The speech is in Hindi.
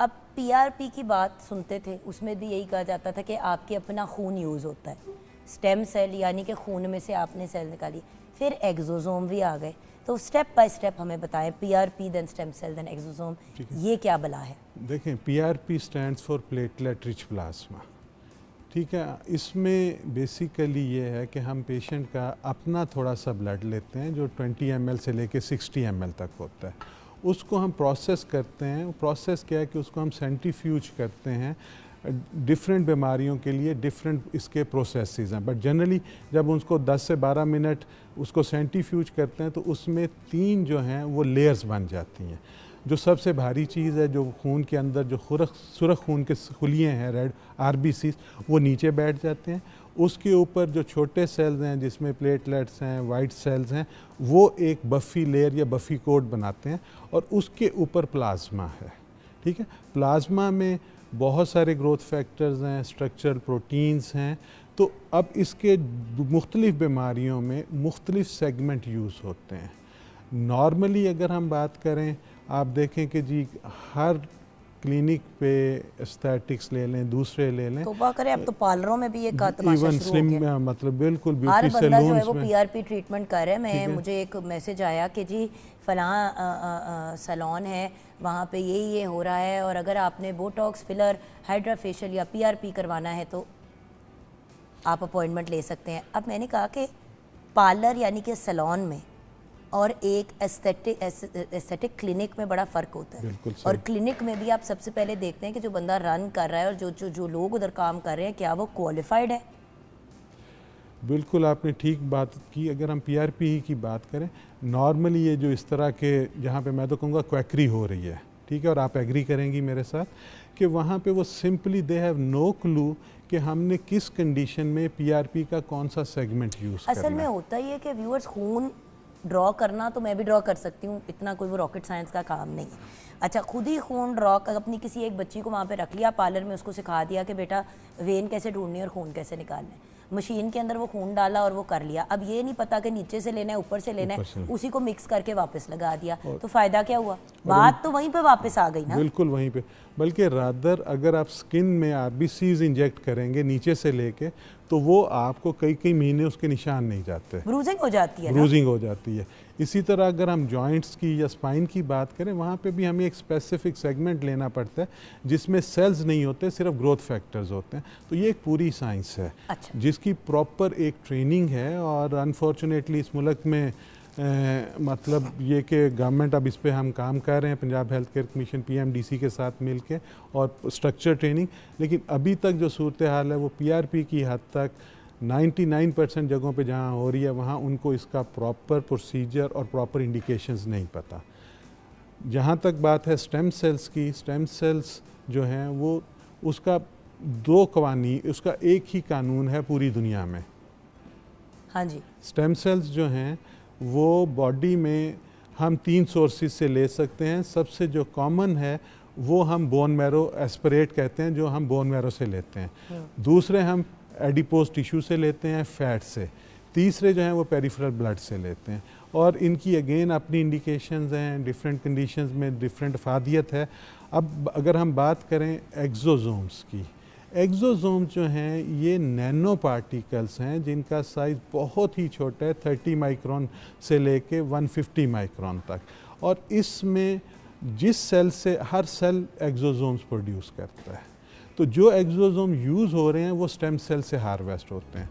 अब पीआरपी की बात सुनते थे, उसमें भी यही कहा जाता था कि आपके अपना खून यूज़ होता है, स्टेम सेल यानी कि खून में से आपने सेल निकाली, फिर एक्सोसोम भी आ गए। तो स्टेप बाय स्टेप हमें बताएं, PRP then stem cell then exosome, ये क्या बला है? देखें, PRP stands for platelet rich plasma, ठीक है। इसमें बेसिकली ये है कि हम पेशेंट का अपना थोड़ा सा ब्लड लेते हैं जो 20 ml से लेके 60 ml तक होता है, उसको हम प्रोसेस करते हैं। प्रोसेस क्या है कि उसको हम सेंट्रीफ्यूज करते हैं। डिफरेंट बीमारियों के लिए डिफरेंट इसके प्रोसेसेस हैं, बट जनरली जब उसको 10 से 12 मिनट उसको सेंट्रीफ्यूज करते हैं तो उसमें 3 जो हैं वो लेयर्स बन जाती हैं। जो सबसे भारी चीज़ है, जो खून के अंदर जो सुरख खून के खुलिए हैं, रेड आरबीसी, वो नीचे बैठ जाते हैं। उसके ऊपर जो छोटे सेल्स हैं जिसमें प्लेटलेट्स हैं, वाइट सेल्स हैं, वो एक बफ़ी लेयर या बफ़ी कोट बनाते हैं और उसके ऊपर प्लाज्मा है, ठीक है। प्लाज्मा में बहुत सारे ग्रोथ फैक्टर्स हैं, स्ट्रक्चरल प्रोटीन्स हैं। तो अब इसके मुख्तलिफ़ बीमारियों में मुख्तलिफ़ सेगमेंट यूज़ होते हैं। नॉर्मली अगर हम बात करें, आप देखें कि जी हर क्लिनिक पे एस्थेटिक्स ले लें, दूसरे ले लें, तो करें, अब तो पार्लरों में भी ये तमाशा इवन शुरू हो गया। मतलब बिल्कुल हर ब्यूटी बंदा जो है सैलून्स वो में पीआरपी ट्रीटमेंट कर रहा है। मुझे एक मैसेज आया कि जी फलां सैलून है, वहाँ पे ये हो रहा है, और अगर आपने बोटॉक्स, फिलर, हाइड्रा फेशियल या पीआरपी करवाना है तो आप अपॉइंटमेंट ले सकते हैं। अब मैंने कहा कि पार्लर यानी कि सैलून में और एक एस्थेटिक क्लिनिक में बड़ा फ़र्क होता है। और क्लिनिक में भी आप सबसे पहले देखते हैं कि जो बंदा रन कर रहा है और जो लोग उधर काम कर रहे हैं, क्या वो क्वालिफाइड है? बिल्कुल आपने ठीक बात की। अगर हम पीआरपी की बात करें, नॉर्मली ये जो इस तरह के, जहाँ पे मैं तो कहूँगा क्वैकरी हो रही है, ठीक है, और आप एग्री करेंगी मेरे साथ कि वहाँ पे वो simply they have no clue कि हमने किस कंडीशन में पीआरपी का कौन सा सेगमेंट यूज़ करना है। असल में होता ही है कि व्यूअर्स, खून ड्रॉ करना तो मैं भी ड्रॉ कर सकती हूँ, इतना कोई वो रॉकेट साइंस का काम नहीं है। अच्छा, खुद ही खून ड्रॉ कर, अपनी किसी एक बच्ची को वहाँ पे रख लिया पार्लर में, उसको सिखा दिया कि बेटा वेन कैसे ढूंढनी है और खून कैसे निकालना है, मशीन के अंदर वो खून डाला और वो कर लिया। अब ये नहीं पता कि नीचे से लेना है ऊपर से लेना है, उसी को मिक्स करके वापस लगा दिया, तो फ़ायदा क्या हुआ? बात तो वहीं पे वापस आ गई ना। बिल्कुल वहीं पे। बल्कि रादर अगर आप स्किन में आरबीसीज इंजेक्ट करेंगे नीचे से लेके, तो वो आपको कई कई महीने उसके निशान नहीं जाते, ब्रूजिंग हो जाती है, ब्रूजिंग हो जाती है। इसी तरह अगर हम जॉइंट्स की या स्पाइन की बात करें, वहाँ पे भी हमें एक स्पेसिफिक सेगमेंट लेना पड़ता है जिसमें सेल्स नहीं होते, सिर्फ ग्रोथ फैक्टर्स होते हैं। तो ये एक पूरी साइंस है। अच्छा। जिसकी प्रॉपर एक ट्रेनिंग है, और अनफॉर्चुनेटली इस मुल्क में मतलब ये कि गवर्नमेंट अब इस पे हम काम कर रहे हैं, Punjab health care commission PMDC के साथ मिलके, और स्ट्रक्चर ट्रेनिंग, लेकिन अभी तक जो सूरत हाल है वो पीआरपी की हद तक 99% जगहों पे जहाँ हो रही है वहाँ उनको इसका प्रॉपर प्रोसीजर और प्रॉपर इंडिकेशंस नहीं पता। जहाँ तक बात है स्टेम सेल्स की, स्टेम सेल्स जो हैं वो उसका 2 कवानीन, उसका एक ही कानून है पूरी दुनिया में। हाँ जी। स्टेम सेल्स जो हैं वो बॉडी में हम 3 सोर्सेज से ले सकते हैं। सबसे जो कॉमन है वो हम बोन मैरो एस्पिरेट कहते हैं, जो हम बोन मैरो से लेते हैं। दूसरे हम एडिपोज टिश्यू से लेते हैं, फैट से। तीसरे जो हैं वो पेरिफेरल ब्लड से लेते हैं, और इनकी अगेन अपनी इंडिकेशंस हैं, डिफरेंट कंडीशंस में डिफरेंट अफादियत है। अब अगर हम बात करें एक्सोसोम्स की, एक्सोसोम जो हैं ये नैनो पार्टिकल्स हैं जिनका साइज़ बहुत ही छोटा है, 30 माइक्रोन से लेके 150 माइक्रोन तक, और इसमें जिस सेल से हर सेल एक्सोसोम्स प्रोड्यूस करता है। तो जो एक्सोसोम यूज़ हो रहे हैं वो स्टेम सेल से हार्वेस्ट होते हैं।